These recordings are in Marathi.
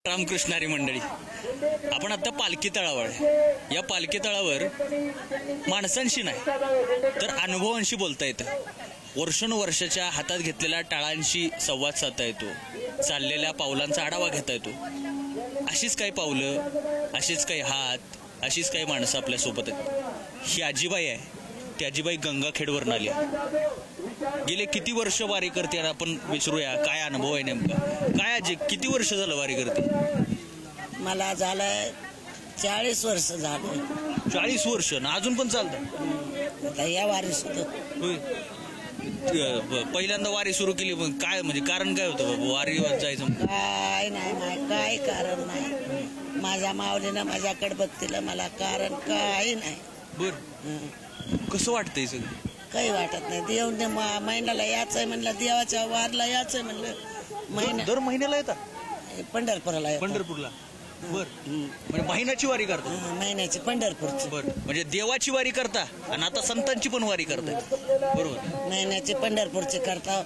रामकृष्णारी मंडळी, आपण आता पालखी तळावर आहे. या पालखी तळावर माणसांशी नाही तर अनुभवांशी बोलता येतं. वर्षानुवर्षाच्या हातात घेतलेल्या टाळांशी संवाद साधता येतो. चाललेल्या पावलांचा आढावा घेता येतो. अशीच काही पावलं, अशीच काही हात, अशीच काही माणसं आपल्यासोबत आहेत. ही आजीबाई आहे. ती आजीबाई गंगाखेडवरून आली आहे. गेले किती वर्ष वारी करते आपण विचारूया. काय अनुभव आहे नेमका? काय आजी, किती वर्ष झालं वारी करते? मला झालं 40 वर्ष झालं. 40 वर्ष ना अजून पण चालतं? आता या वारी सुद्धा पहिल्यांदा वारी सुरू केली, पण काय म्हणजे कारण काय होतं बाबा वारीवर जायचं? काय नाही, काय कारण नाही. माझ्या माऊलीनं माझ्याकडे बघतील, मला कारण काही नाही. बर, कसं वाटतंय सगळं? काही वाटत नाही. देव महिन्याला यायचंय म्हणलं, देवाच्या वारला यायचंय म्हणलं. दर महिन्याला येतात पंढरपूरला येतात. पंढरपूरला? बर, म्हणजे महिन्याची वारी करता? महिन्याची पंढरपूरची. बर, म्हणजे देवाची वारी करता आणि आता संतांची पण वारी करताय. बरोबर. महिन्याची पंढरपूरची करता.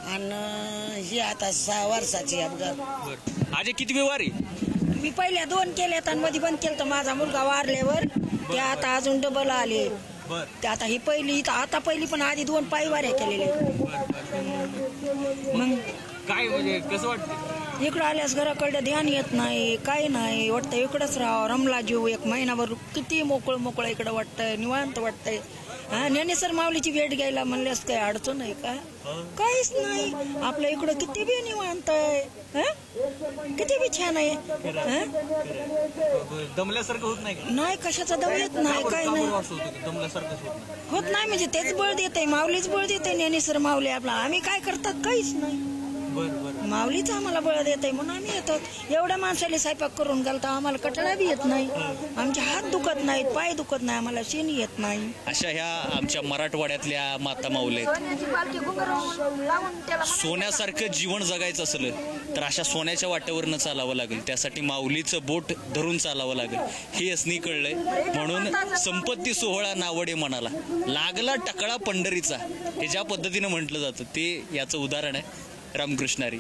आणि ही आता 6 वर्षाची अपघात. आज किती वारी? मी पहिल्या 2 केल्यात आणि मध्ये बंद केलं. माझा मुलगा वारल्यावर ते आता अजून डबल आले. ते आता ही पहिली, आता पहिली पण आधी 2 पायी वाऱ्या केलेल्या. मग काय म्हणजे कसं वाटतं? इकडं आल्यास घराकडे ध्यान येत नाही, काही नाही वाटतं. इकडंच राहावं, रमला जीव. एक महिनाभर किती मोकळं इकडं वाटतंय, निवांत वाटतंय. ज्ञानेश्वर माऊलीची भेट घ्यायला म्हणल्यास काही अडचण आहे का? काहीच नाही. आपल्या इकडं किती बी निवांत आहे, किती बी छान आहे. दमल्यासारखं होत नाही? नाही, कशाचा दम येत नाही, काही नाही होत नाही. म्हणजे तेच बळ देते, माऊलीच बळ देते. ज्ञानेश्वर माऊली आपला. आम्ही काय करतात? काहीच नाही. माऊलीच आम्हाला बळ देते म्हणून आम्ही येतात. एवढ्या माणसाला स्वयंपाक करून घालता, आम्हाला कटळा बी येत नाही. आमचे हात दुखत नाहीत, पाय दुखत नाही, आम्हाला शेणी येत नाही. अशा ह्या आमच्या मराठवाड्यातल्या माता माऊले. सोन्यासारखं जीवन जगायचं असलं तर अशा सोन्याच्या वाटेवरनं चालावं लागेल. त्यासाठी माऊलीचं बोट धरून चालावं लागेल. हे असणी कळलंय. म्हणून संपत्ती सोहळा नावडे मनाला, लागला टकळा पंढरीचा, हे ज्या पद्धतीनं म्हटलं जातं ते याचं उदाहरण आहे. रामकृष्णारी.